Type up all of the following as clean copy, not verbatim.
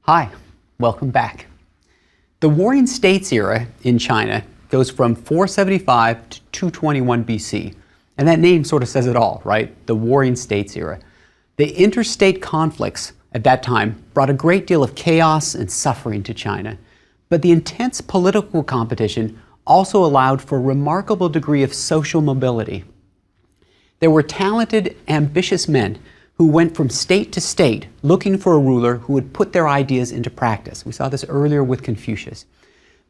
Hi, welcome back. The Warring States era in China goes from 475 to 221 BC. And that name sort of says it all, right? The Warring States era. The interstate conflicts at that time brought a great deal of chaos and suffering to China. But the intense political competition also allowed for a remarkable degree of social mobility. There were talented, ambitious men who went from state to state looking for a ruler who would put their ideas into practice. We saw this earlier with Confucius.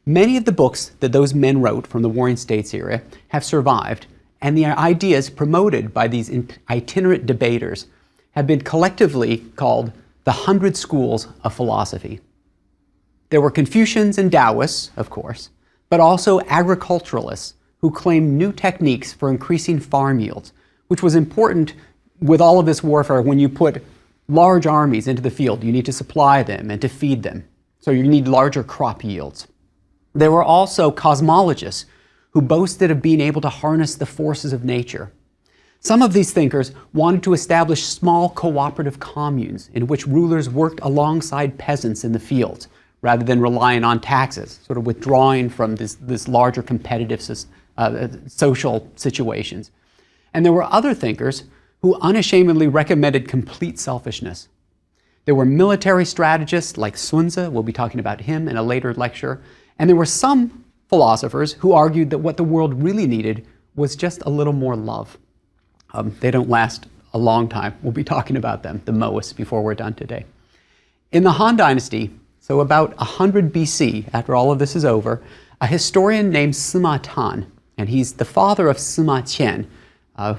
Many of the books that those men wrote from the Warring States era have survived, and the ideas promoted by these itinerant debaters have been collectively called the 100 Schools of Philosophy. There were Confucians and Taoists, of course, but also agriculturalists who claimed new techniques for increasing farm yields, which was important with all of this warfare. When you put large armies into the field, you need to supply them and to feed them. So you need larger crop yields. There were also cosmologists who boasted of being able to harness the forces of nature. Some of these thinkers wanted to establish small cooperative communes in which rulers worked alongside peasants in the fields rather than relying on taxes, sort of withdrawing from this larger competitive social situations. And there were other thinkers who unashamedly recommended complete selfishness. There were military strategists like Sun Tzu, we'll be talking about him in a later lecture, and there were some philosophers who argued that what the world really needed was just a little more love. They don't last a long time. We'll be talking about them, the Mohists, before we're done today. In the Han Dynasty, so about 100 BC, after all of this is over, a historian named Sima Tan, and he's the father of Sima Qian,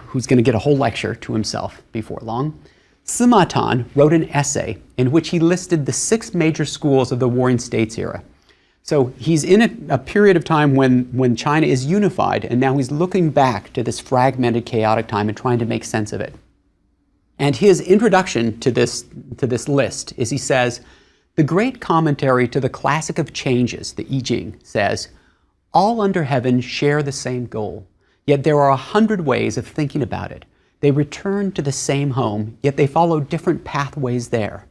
who's going to get a whole lecture to himself before long. Sima Tan wrote an essay in which he listed the 6 major schools of the Warring States era. So he's in a period of time when China is unified, and now he's looking back to this fragmented, chaotic time and trying to make sense of it. And his introduction to this list is, he says, the great commentary to the classic of changes, the I Ching, says, all under heaven share the same goal. Yet there are 100 ways of thinking about it. They return to the same home, yet they follow different pathways there.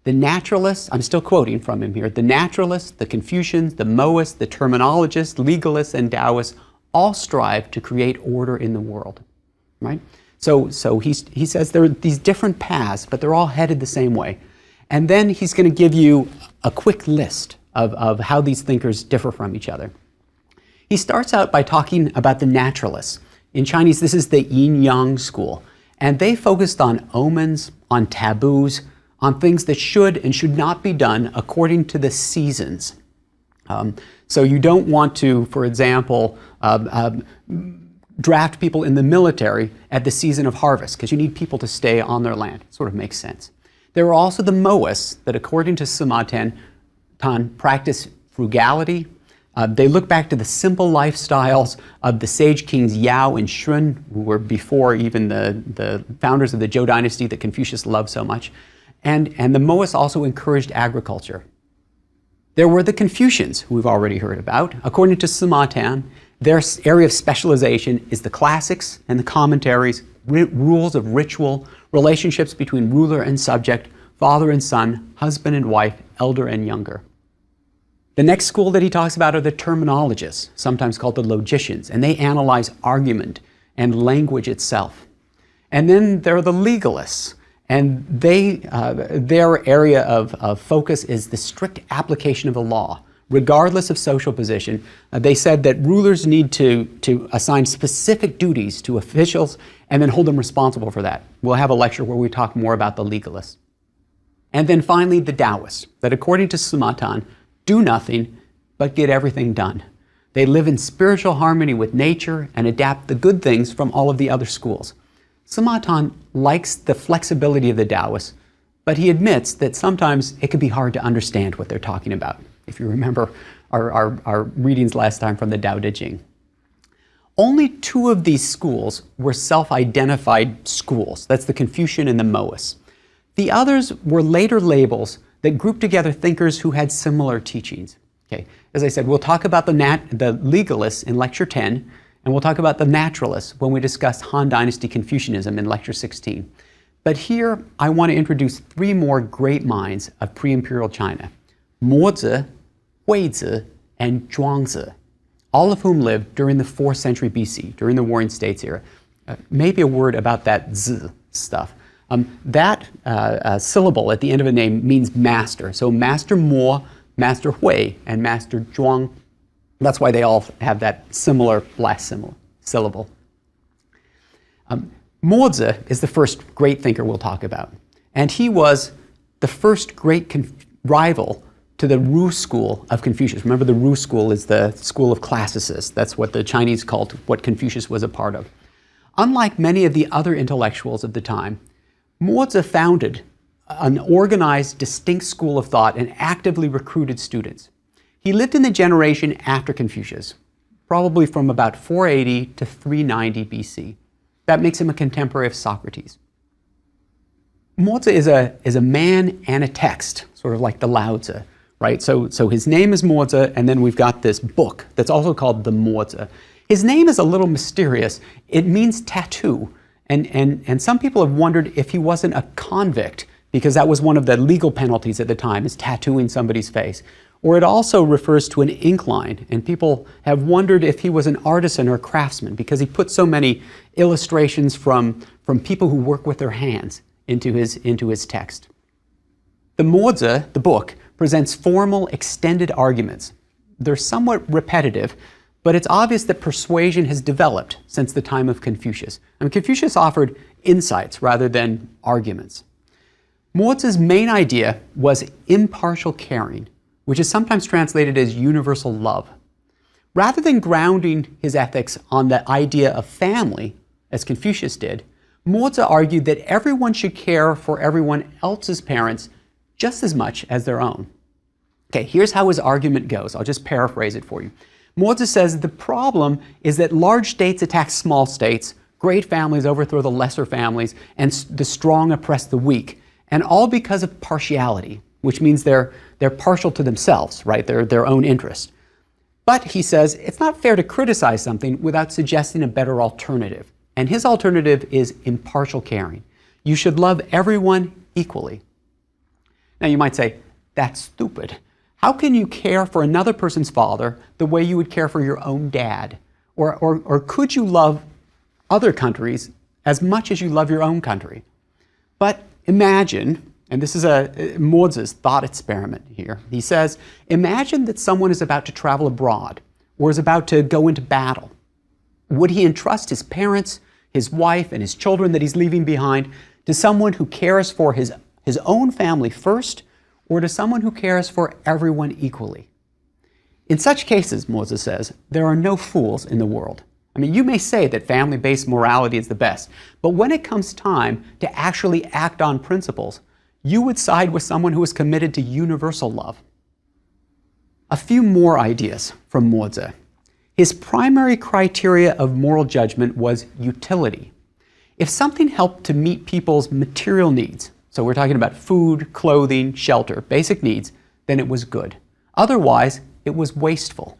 The naturalists, I'm still quoting from him here, the naturalists, the Confucians, the Mohists, the terminologists, legalists, and Taoists all strive to create order in the world, right? So he says there are these different paths, but they're all headed the same way. And then he's going to give you a quick list of how these thinkers differ from each other. He starts out by talking about the naturalists. In Chinese, this is the yin-yang school. And they focused on omens, on taboos, on things that should and should not be done according to the seasons. So you don't want to, for example, draft people in the military at the season of harvest, because you need people to stay on their land. It sort of makes sense. There are also the Mohists that, according to Sima Tan, practice frugality. They look back to the simple lifestyles of the sage kings Yao and Shun, who were before even the founders of the Zhou dynasty that Confucius loved so much. And the Mohists also encouraged agriculture. There were the Confucians, who we've already heard about. According to Sima Tan, their area of specialization is the classics and the commentaries, rules of ritual, relationships between ruler and subject, father and son, husband and wife, elder and younger. The next school that he talks about are the terminologists, sometimes called the logicians, and they analyze argument and language itself. And then there are the legalists, and their area of focus is the strict application of the law, regardless of social position. They said that rulers need to assign specific duties to officials and then hold them responsible for that. We'll have a lecture where we talk more about the legalists. And then finally, the Taoists, that according to Sima Tan, do nothing, but get everything done. They live in spiritual harmony with nature and adapt the good things from all of the other schools. Sima Tan likes the flexibility of the Taoists, but he admits that sometimes it can be hard to understand what they're talking about, if you remember our readings last time from the Tao Te Ching. Only 2 of these schools were self-identified schools. That's the Confucian and the Mohists. The others were later labels that grouped together thinkers who had similar teachings. Okay. As I said, we'll talk about the legalists in Lecture 10, and we'll talk about the naturalists when we discuss Han Dynasty Confucianism in Lecture 16. But here, I want to introduce three more great minds of pre-imperial China: Mozi, Huizi, and Zhuangzi, all of whom lived during the 4th century BC, during the Warring States era. Maybe a word about that Z stuff. That syllable at the end of a name means master. So Master Mo, Master Hui, and Master Zhuang, that's why they all have that similar last syllable. Mozi is the first great thinker we'll talk about. And he was the first great rival to the Ru school of Confucius. Remember, the Ru school is the school of classicists. That's what the Chinese called what Confucius was a part of. Unlike many of the other intellectuals of the time, Mozi founded an organized, distinct school of thought and actively recruited students. He lived in the generation after Confucius, probably from about 480 to 390 BC. That makes him a contemporary of Socrates. Mozi is a man and a text, sort of like the Lao Tzu, right? So his name is Mozi, and then we've got this book that's also called the Mozi. His name is a little mysterious. It means tattoo, and some people have wondered if he wasn't a convict, because that was one of the legal penalties at the time, is tattooing somebody's face. Or it also refers to an ink line, and people have wondered if he was an artisan or a craftsman, because he put so many illustrations from people who work with their hands into his text. The Mozi, the book, presents formal, extended arguments. They're somewhat repetitive, but it's obvious that persuasion has developed since the time of Confucius. I mean, Confucius offered insights rather than arguments. Mozi's main idea was impartial caring, which is sometimes translated as universal love. Rather than grounding his ethics on the idea of family, as Confucius did, Mozi argued that everyone should care for everyone else's parents just as much as their own. Okay, here's how his argument goes. I'll just paraphrase it for you. Mozi says the problem is that large states attack small states, great families overthrow the lesser families, and the strong oppress the weak, and all because of partiality, which means they're partial to themselves, right? Their own interest. But he says it's not fair to criticize something without suggesting a better alternative. And his alternative is impartial caring. You should love everyone equally. Now you might say, that's stupid. How can you care for another person's father the way you would care for your own dad? Or could you love other countries as much as you love your own country? But imagine, and this is Mozi's thought experiment here. He says, imagine that someone is about to travel abroad or is about to go into battle. Would he entrust his parents, his wife, and his children that he's leaving behind to someone who cares for his own family first, or to someone who cares for everyone equally? In such cases, Mozi says, there are no fools in the world. I mean, you may say that family-based morality is the best, but when it comes time to actually act on principles, you would side with someone who is committed to universal love. A few more ideas from Mozi. His primary criteria of moral judgment was utility. If something helped to meet people's material needs, so we're talking about food, clothing, shelter, basic needs, then it was good. Otherwise, it was wasteful.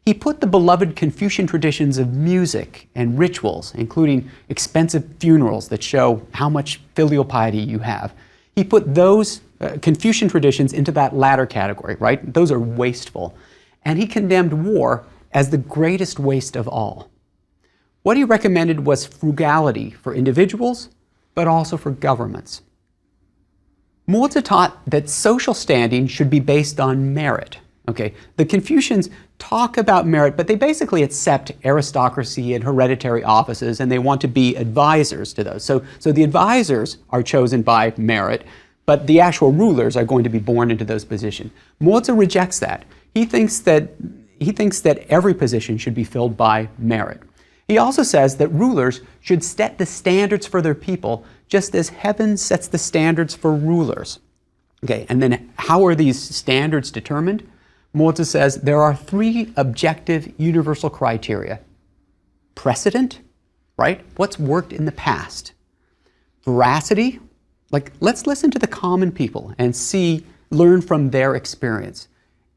He put the beloved Confucian traditions of music and rituals, including expensive funerals that show how much filial piety you have. He put those Confucian traditions into that latter category, right? Those are wasteful. And he condemned war as the greatest waste of all. What he recommended was frugality for individuals, but also for governments. Mozi taught that social standing should be based on merit. Okay, the Confucians talk about merit, but they basically accept aristocracy and hereditary offices, and they want to be advisors to those. So the advisors are chosen by merit, but the actual rulers are going to be born into those positions. Mozi rejects that. He thinks that every position should be filled by merit. He also says that rulers should set the standards for their people just as heaven sets the standards for rulers. Okay, and then how are these standards determined? Mozi says there are three objective universal criteria. Precedent, right? What's worked in the past. Veracity, like let's listen to the common people and learn from their experience.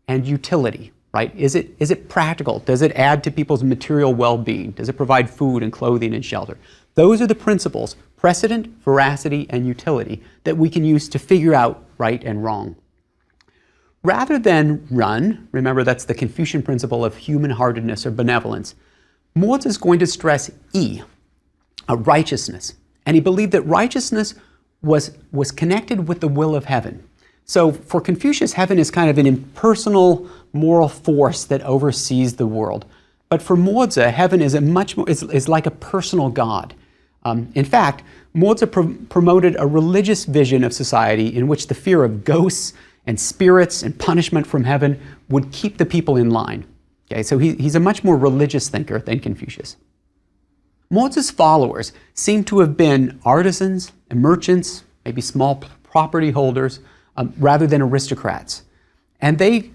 And utility, right? Is it practical? Does it add to people's material well-being? Does it provide food and clothing and shelter? Those are the principles precedent, veracity, and utility that we can use to figure out right and wrong. Rather than run, remember that's the Confucian principle of human-heartedness or benevolence, Mozi is going to stress E, righteousness. And he believed that righteousness was connected with the will of heaven. So for Confucius, heaven is kind of an impersonal moral force that oversees the world. But for Mozi, heaven is is like a personal God. In fact, Mozi promoted a religious vision of society in which the fear of ghosts and spirits and punishment from heaven would keep the people in line. Okay, so he's a much more religious thinker than Confucius. Mozi's followers seem to have been artisans and merchants, maybe small property holders, rather than aristocrats. And they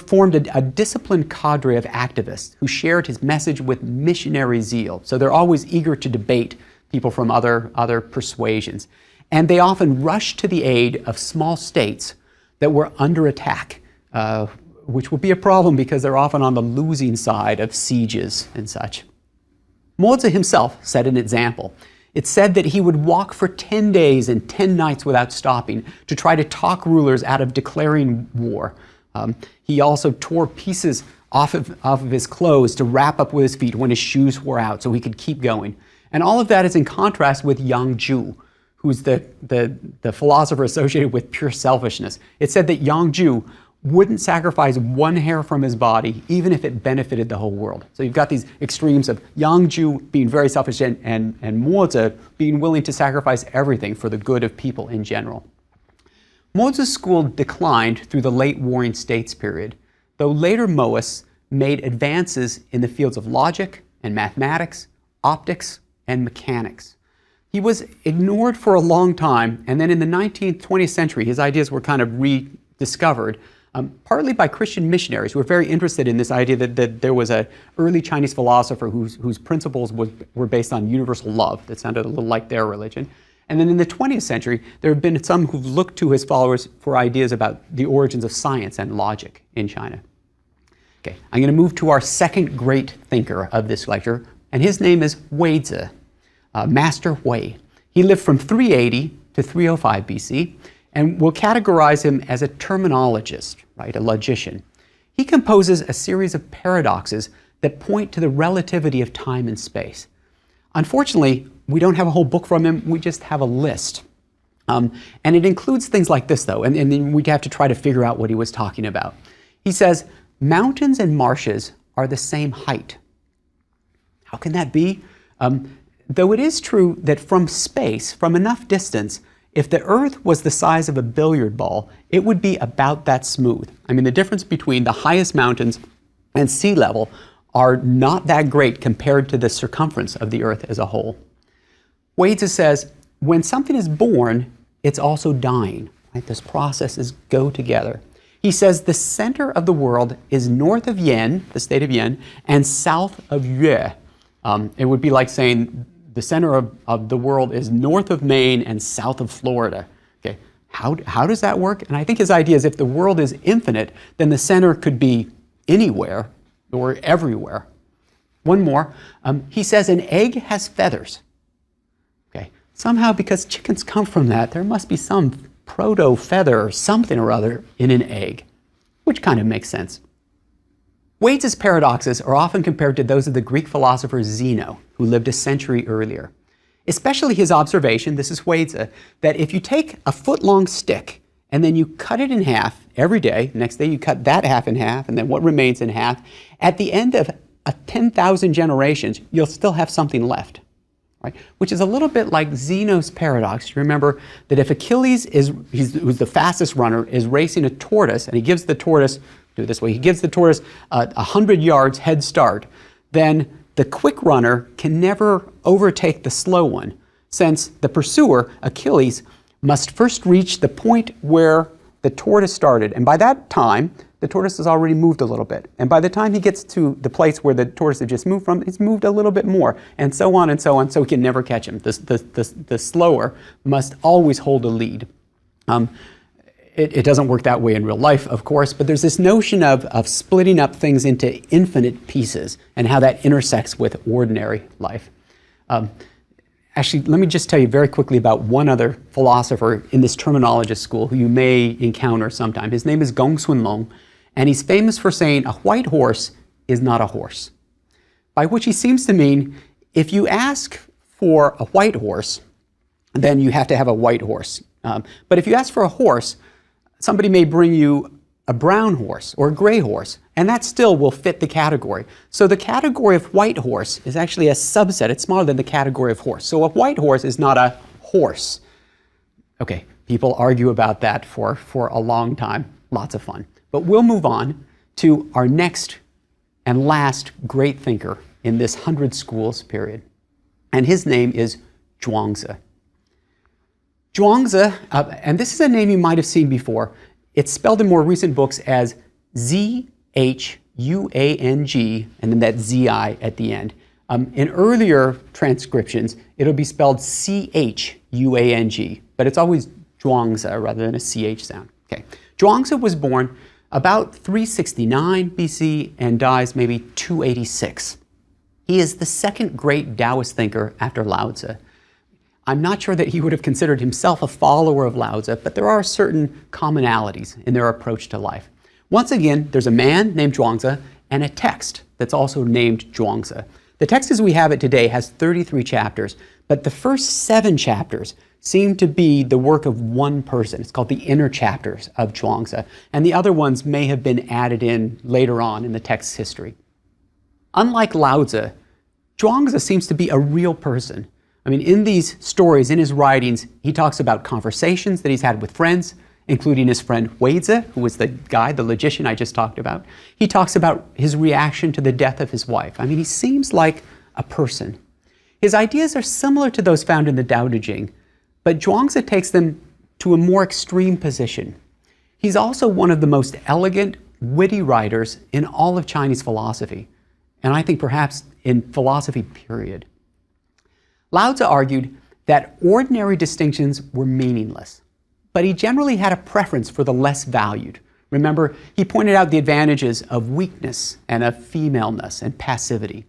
formed a disciplined cadre of activists who shared his message with missionary zeal. So they're always eager to debate people from other persuasions. And they often rushed to the aid of small states that were under attack, which would be a problem because they're often on the losing side of sieges and such. Mozi himself set an example. It said that he would walk for 10 days and 10 nights without stopping to try to talk rulers out of declaring war. He also tore pieces off of his clothes to wrap up with his feet when his shoes wore out so he could keep going. And all of that is in contrast with Yang Zhu, who's the philosopher associated with pure selfishness. It said that Yang Zhu wouldn't sacrifice one hair from his body, even if it benefited the whole world. So you've got these extremes of Yang Zhu being very selfish and Mozi being willing to sacrifice everything for the good of people in general. Mozi's school declined through the late Warring States period, though later Mozists made advances in the fields of logic and mathematics, optics, and mechanics. He was ignored for a long time, and then in the 19th, 20th century, his ideas were kind of rediscovered, partly by Christian missionaries who were very interested in this idea that there was an early Chinese philosopher whose principles were based on universal love. That sounded a little like their religion. And then in the 20th century, there have been some who've looked to his followers for ideas about the origins of science and logic in China. Okay, I'm going to move to our second great thinker of this lecture, and his name is Weizi, Master Wei. He lived from 380 to 305 BC, and we'll categorize him as a terminologist, right, a logician. He composes a series of paradoxes that point to the relativity of time and space. Unfortunately, we don't have a whole book from him, we just have a list. And it includes things like this, though, and then we'd have to try to figure out what he was talking about. He says, mountains and marshes are the same height. How can that be? Though it is true that from space, from enough distance, if the Earth was the size of a billiard ball, it would be about that smooth. I mean, the difference between the highest mountains and sea level are not that great compared to the circumference of the Earth as a whole. Weizi says, when something is born, it's also dying. Right? Those processes go together. He says the center of the world is north of Yan, the state of Yan, and south of Yue. It would be like saying the center of the world is north of Maine and south of Florida. Okay, how does that work? And I think his idea is if the world is infinite, then the center could be anywhere or everywhere. One more. He says an egg has feathers. Okay, somehow because chickens come from that, there must be some proto-feather or something or other in an egg, which kind of makes sense. Weizi's paradoxes are often compared to those of the Greek philosopher Zeno, who lived a century earlier. Especially his observation, this is Weizi, that if you take a foot-long stick and then you cut it in half every day, next day you cut that half in half, and then what remains in half, at the end of 10,000 generations, you'll still have something left. Right? Which is a little bit like Zeno's paradox. You remember that if Achilles, who's the fastest runner, is racing a tortoise, and he gives the tortoise, do it this way, he gives the tortoise 100 yards head start, then the quick runner can never overtake the slow one, since the pursuer, Achilles, must first reach the point where the tortoise started. And by that time, the tortoise has already moved a little bit. And by the time he gets to the place where the tortoise had just moved from, it's moved a little bit more, and so on, so he can never catch him. The slower must always hold a lead. It doesn't work that way in real life, of course, but there's this notion of splitting up things into infinite pieces and how that intersects with ordinary life. Actually, let me just tell you very quickly about one other philosopher in this terminologist school who you may encounter sometime. His name is Gong Sun Long, and he's famous for saying a white horse is not a horse. By which he seems to mean if you ask for a white horse, then you have to have a white horse. But if you ask for a horse, somebody may bring you a brown horse or a gray horse, and that still will fit the category. So the category of white horse is actually a subset. It's smaller than the category of horse. So a white horse is not a horse. Okay, people argue about that for a long time. Lots of fun. But we'll move on to our next and last great thinker in this 100 schools period. And his name is Zhuangzi. Zhuangzi, and this is a name you might have seen before. It's spelled in more recent books as Zhuang, and then that Zi at the end. In earlier transcriptions, it'll be spelled Chuang, but it's always Zhuangzi rather than a CH sound. Okay. Zhuangzi was born about 369 BC and dies maybe 286. He is the second great Taoist thinker after Lao Tzu. I'm not sure that he would have considered himself a follower of Lao Tzu, but there are certain commonalities in their approach to life. Once again, there's a man named Zhuangzi and a text that's also named Zhuangzi. The text as we have it today has 33 chapters, but the first 7 chapters seem to be the work of one person. It's called the inner chapters of Zhuangzi, and the other ones may have been added in later on in the text's history. Unlike Lao Tzu, Zhuangzi seems to be a real person. I mean, in these stories, in his writings, he talks about conversations that he's had with friends, including his friend Huizi, who was the guy, the logician I just talked about. He talks about his reaction to the death of his wife. I mean, he seems like a person. His ideas are similar to those found in the Tao Te Ching, but Zhuangzi takes them to a more extreme position. He's also one of the most elegant, witty writers in all of Chinese philosophy, and I think perhaps in philosophy, period. Lao Tzu argued that ordinary distinctions were meaningless, but he generally had a preference for the less valued. Remember, he pointed out the advantages of weakness and of femaleness and passivity.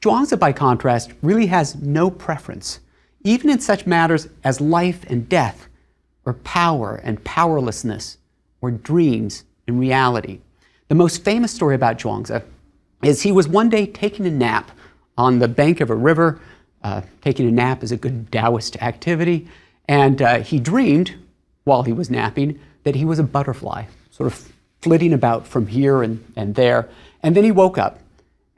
Zhuangzi, by contrast, really has no preference, even in such matters as life and death, or power and powerlessness, or dreams and reality. The most famous story about Zhuangzi is he was one day taking a nap on the bank of a river. Taking a nap is a good Taoist activity, and he dreamed, while he was napping, that he was a butterfly, sort of flitting about from here and there, and then he woke up.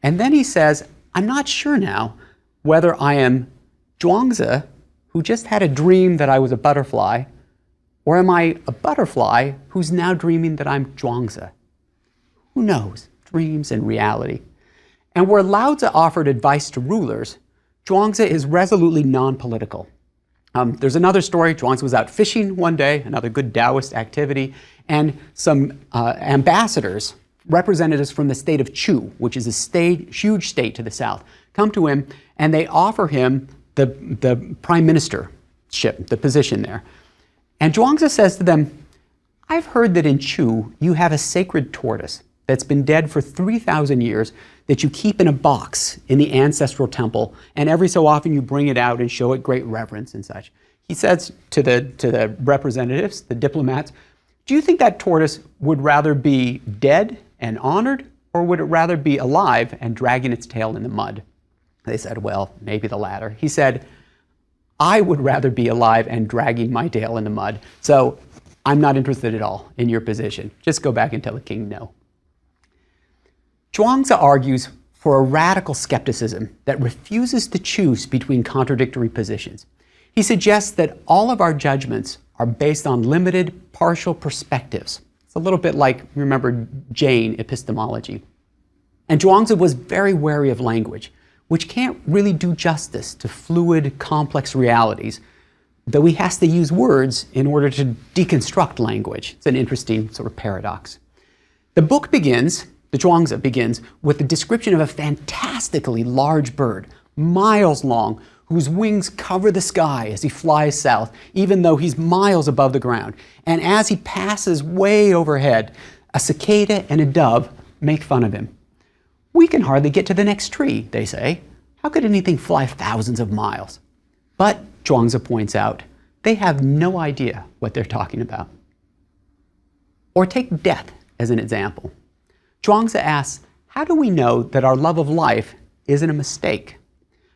And then he says, I'm not sure now whether I am Zhuangzi, who just had a dream that I was a butterfly, or am I a butterfly who's now dreaming that I'm Zhuangzi? Who knows? Dreams and reality. And where Lao Tzu offered advice to rulers, Zhuangzi is resolutely non-political. There's another story. Zhuangzi was out fishing one day, another good Taoist activity, and some ambassadors, representatives from the state of Chu, which is a huge state to the south, come to him and they offer him the prime ministership, the position there. And Zhuangzi says to them, I've heard that in Chu you have a sacred tortoise that's been dead for 3,000 years that you keep in a box in the ancestral temple, and every so often you bring it out and show it great reverence and such. He says to the representatives, the diplomats, do you think that tortoise would rather be dead and honored, or would it rather be alive and dragging its tail in the mud? They said, well, maybe the latter. He said, I would rather be alive and dragging my tail in the mud, so I'm not interested at all in your position. Just go back and tell the king no. Zhuangzi argues for a radical skepticism that refuses to choose between contradictory positions. He suggests that all of our judgments are based on limited, partial perspectives. It's a little bit like, remember, Jain epistemology. And Zhuangzi was very wary of language, which can't really do justice to fluid, complex realities, though he has to use words in order to deconstruct language. It's an interesting sort of paradox. The book begins, the Zhuangzi begins, with the description of a fantastically large bird, miles long, whose wings cover the sky as he flies south, even though he's miles above the ground. And as he passes way overhead, a cicada and a dove make fun of him. We can hardly get to the next tree, they say. How could anything fly thousands of miles? But, Zhuangzi points out, they have no idea what they're talking about. Or take death as an example. Zhuangzi asks, how do we know that our love of life isn't a mistake?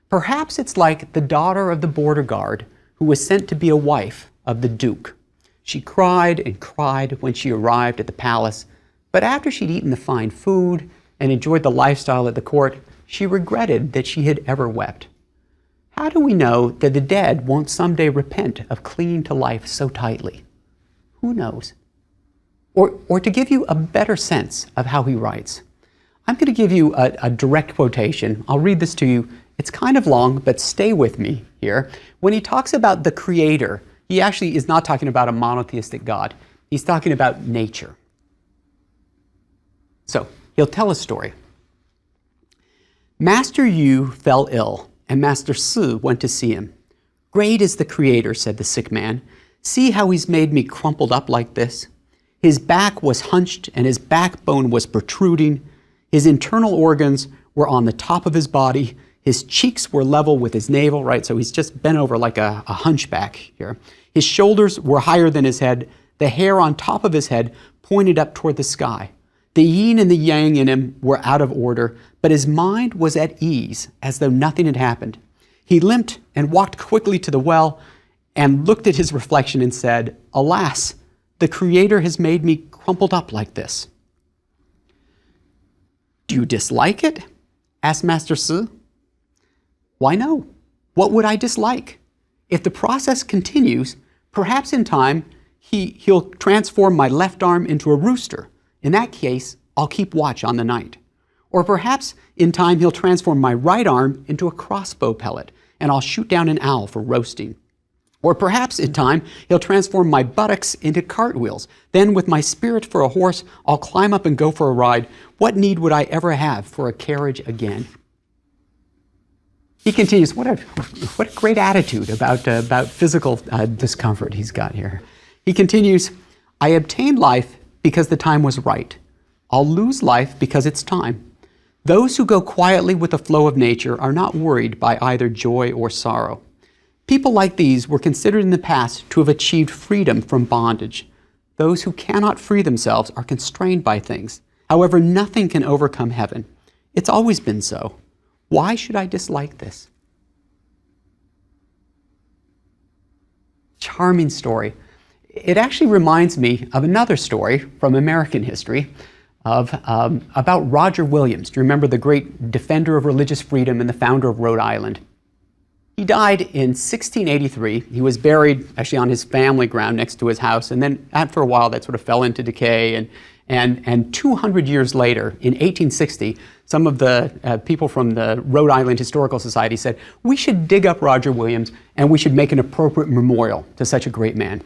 Perhaps it's like the daughter of the border guard who was sent to be a wife of the duke. She cried and cried when she arrived at the palace, but after she'd eaten the fine food and enjoyed the lifestyle at the court, she regretted that she had ever wept. How do we know that the dead won't someday repent of clinging to life so tightly? Who knows? Or to give you a better sense of how he writes, I'm going to give you a direct quotation. I'll read this to you. It's kind of long, but stay with me here. When he talks about the Creator, he actually is not talking about a monotheistic God. He's talking about nature. So, he'll tell a story. Master Yu fell ill, and Master Si went to see him. Great is the Creator, said the sick man. See how he's made me crumpled up like this? His back was hunched, and his backbone was protruding. His internal organs were on the top of his body. His cheeks were level with his navel, right? So he's just bent over like a hunchback here. His shoulders were higher than his head. The hair on top of his head pointed up toward the sky. The yin and the yang in him were out of order, but his mind was at ease, as though nothing had happened. He limped and walked quickly to the well and looked at his reflection and said, Alas, the Creator has made me crumpled up like this. Do you dislike it? Asked Master Si. Why no? What would I dislike? If the process continues, perhaps in time he'll transform my left arm into a rooster. In that case, I'll keep watch on the night. Or perhaps in time he'll transform my right arm into a crossbow pellet, and I'll shoot down an owl for roasting. Or perhaps in time he'll transform my buttocks into cartwheels. Then with my spirit for a horse, I'll climb up and go for a ride. What need would I ever have for a carriage again? He continues, what a great attitude about physical discomfort he's got here. He continues, I obtained life because the time was right. I'll lose life because it's time. Those who go quietly with the flow of nature are not worried by either joy or sorrow. People like these were considered in the past to have achieved freedom from bondage. Those who cannot free themselves are constrained by things. However, nothing can overcome heaven. It's always been so. Why should I dislike this? Charming story. It actually reminds me of another story from American history about Roger Williams. Do you remember the great defender of religious freedom and the founder of Rhode Island? He died in 1683. He was buried actually on his family ground next to his house, and then after a while that sort of fell into decay. And 200 years later, in 1860, some of the people from the Rhode Island Historical Society said, we should dig up Roger Williams and we should make an appropriate memorial to such a great man.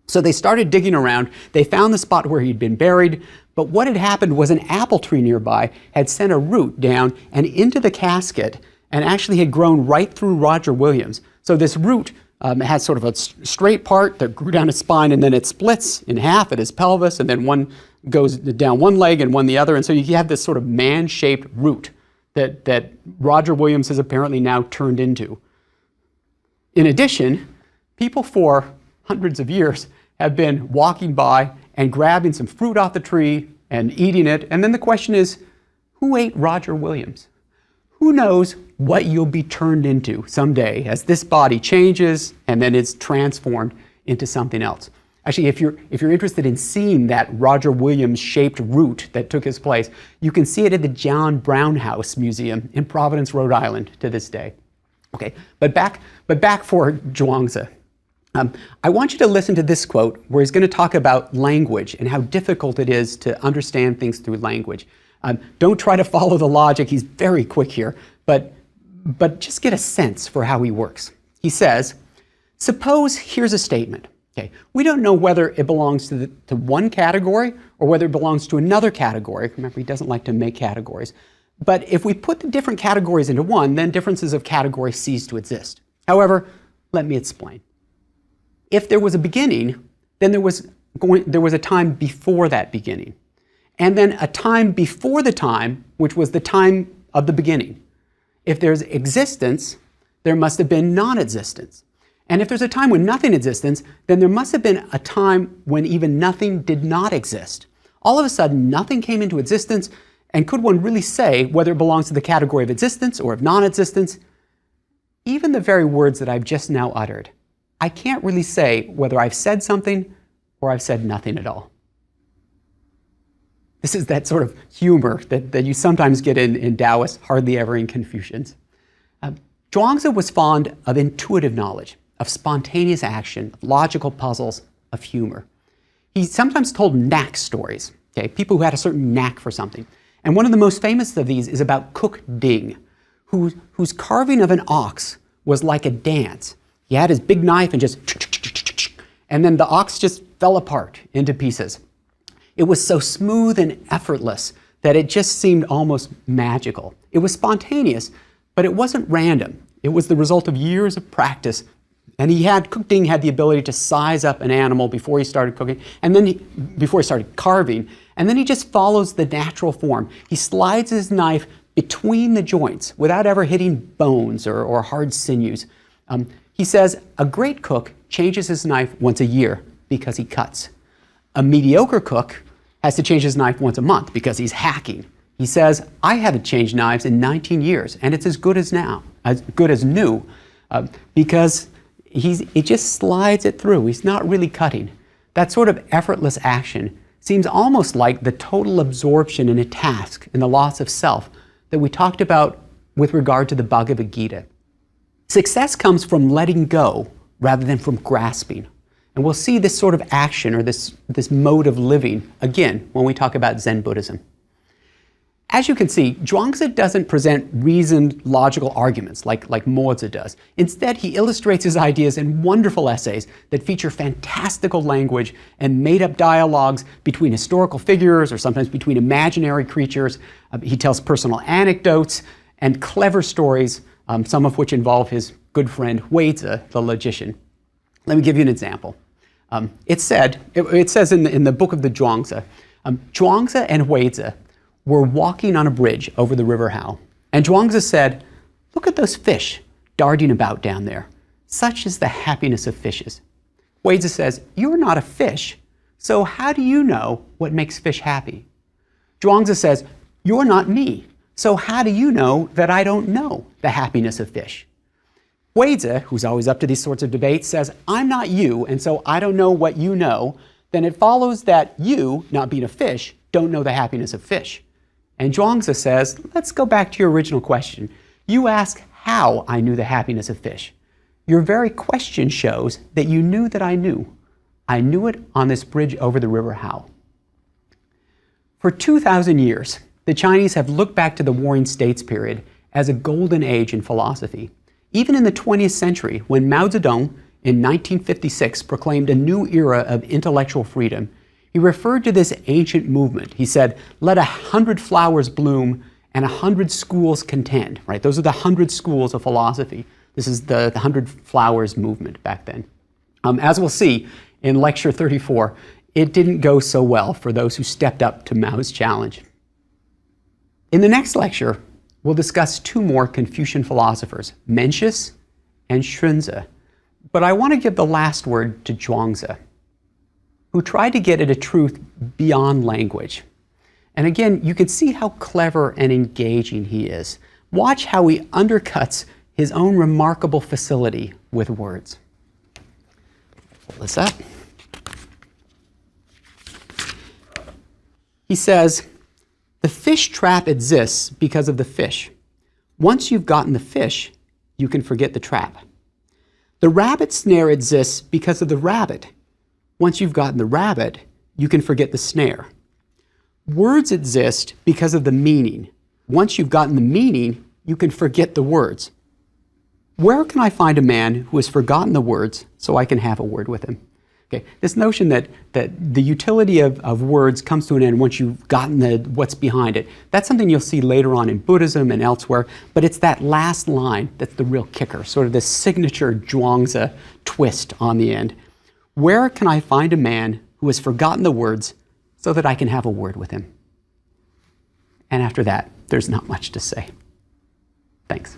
So they started digging around. They found the spot where he'd been buried, but what had happened was an apple tree nearby had sent a root down and into the casket and actually had grown right through Roger Williams. So this root has sort of a straight part that grew down his spine, and then it splits in half at his pelvis, and then one goes down one leg and one the other. And so you have this sort of man-shaped root that Roger Williams has apparently now turned into. In addition, people for hundreds of years have been walking by and grabbing some fruit off the tree and eating it. And then the question is, who ate Roger Williams? Who knows what you'll be turned into someday as this body changes and then it's transformed into something else. Actually, if you're interested in seeing that Roger Williams shaped root that took his place, you can see it at the John Brown House Museum in Providence, Rhode Island to this day. Okay, but back for Zhuangzi. I want you to listen to this quote where he's going to talk about language and how difficult it is to understand things through language. Don't try to follow the logic. He's very quick here, but just get a sense for how he works. He says, suppose here's a statement. Okay, we don't know whether it belongs to one category or whether it belongs to another category. Remember, he doesn't like to make categories. But if we put the different categories into one, then differences of category cease to exist. However, let me explain. If there was a beginning, then there was a time before that beginning. And then a time before the time, which was the time of the beginning. If there's existence, there must have been non-existence. And if there's a time when nothing exists, then there must have been a time when even nothing did not exist. All of a sudden, nothing came into existence, and could one really say whether it belongs to the category of existence or of non-existence? Even the very words that I've just now uttered, I can't really say whether I've said something or I've said nothing at all. This is that sort of humor that you sometimes get in Taoists, hardly ever in Confucians. Zhuangzi was fond of intuitive knowledge, of spontaneous action, of logical puzzles, of humor. He sometimes told knack stories, okay, people who had a certain knack for something. And one of the most famous of these is about Cook Ding, whose carving of an ox was like a dance. He had his big knife and just, and then the ox just fell apart into pieces. It was so smooth and effortless that it just seemed almost magical. It was spontaneous, but it wasn't random. It was the result of years of practice. And Cook Ding had the ability to size up an animal before he started cooking, and then before he started carving, and then he just follows the natural form. He slides his knife between the joints without ever hitting bones or hard sinews. He says a great cook changes his knife once a year because he cuts. A mediocre cook has to change his knife once a month because he's hacking. He says, I haven't changed knives in 19 years, and it's as good as new, because it just slides it through. He's not really cutting. That sort of effortless action seems almost like the total absorption in a task and the loss of self that we talked about with regard to the Bhagavad Gita. Success comes from letting go rather than from grasping. And we'll see this sort of action or this mode of living again when we talk about Zen Buddhism. As you can see, Zhuangzi doesn't present reasoned, logical arguments like Mozi does. Instead, he illustrates his ideas in wonderful essays that feature fantastical language and made-up dialogues between historical figures or sometimes between imaginary creatures. He tells personal anecdotes and clever stories, some of which involve his good friend Huizi, the logician. Let me give you an example. It says in the book of the Zhuangzi, Zhuangzi and Huizi were walking on a bridge over the river Hao. And Zhuangzi said, look at those fish darting about down there. Such is the happiness of fishes. Huizi says, you're not a fish, so how do you know what makes fish happy? Zhuangzi says, you're not me, so how do you know that I don't know the happiness of fish? Huizi, who's always up to these sorts of debates, says, I'm not you, and so I don't know what you know. Then it follows that you, not being a fish, don't know the happiness of fish. And Zhuangzi says, let's go back to your original question. You ask how I knew the happiness of fish. Your very question shows that you knew that I knew. I knew it on this bridge over the river Hao. For 2,000 years, the Chinese have looked back to the Warring States period as a golden age in philosophy. Even in the 20th century, when Mao Zedong in 1956 proclaimed a new era of intellectual freedom, he referred to this ancient movement. He said, let 100 flowers bloom and 100 schools contend, right? Those are the 100 schools of philosophy. This is the 100 flowers movement back then. As we'll see in lecture 34, it didn't go so well for those who stepped up to Mao's challenge. In the next lecture, we'll discuss two more Confucian philosophers, Mencius and Xunzi. But I want to give the last word to Zhuangzi, who tried to get at a truth beyond language. And again, you can see how clever and engaging he is. Watch how he undercuts his own remarkable facility with words. Pull this up. He says, the fish trap exists because of the fish. Once you've gotten the fish, you can forget the trap. The rabbit snare exists because of the rabbit. Once you've gotten the rabbit, you can forget the snare. Words exist because of the meaning. Once you've gotten the meaning, you can forget the words. Where can I find a man who has forgotten the words so I can have a word with him? Okay, this notion that the utility of words comes to an end once you've gotten what's behind it, that's something you'll see later on in Buddhism and elsewhere, but it's that last line that's the real kicker, sort of this signature Zhuangzi twist on the end. Where can I find a man who has forgotten the words so that I can have a word with him? And after that, there's not much to say. Thanks.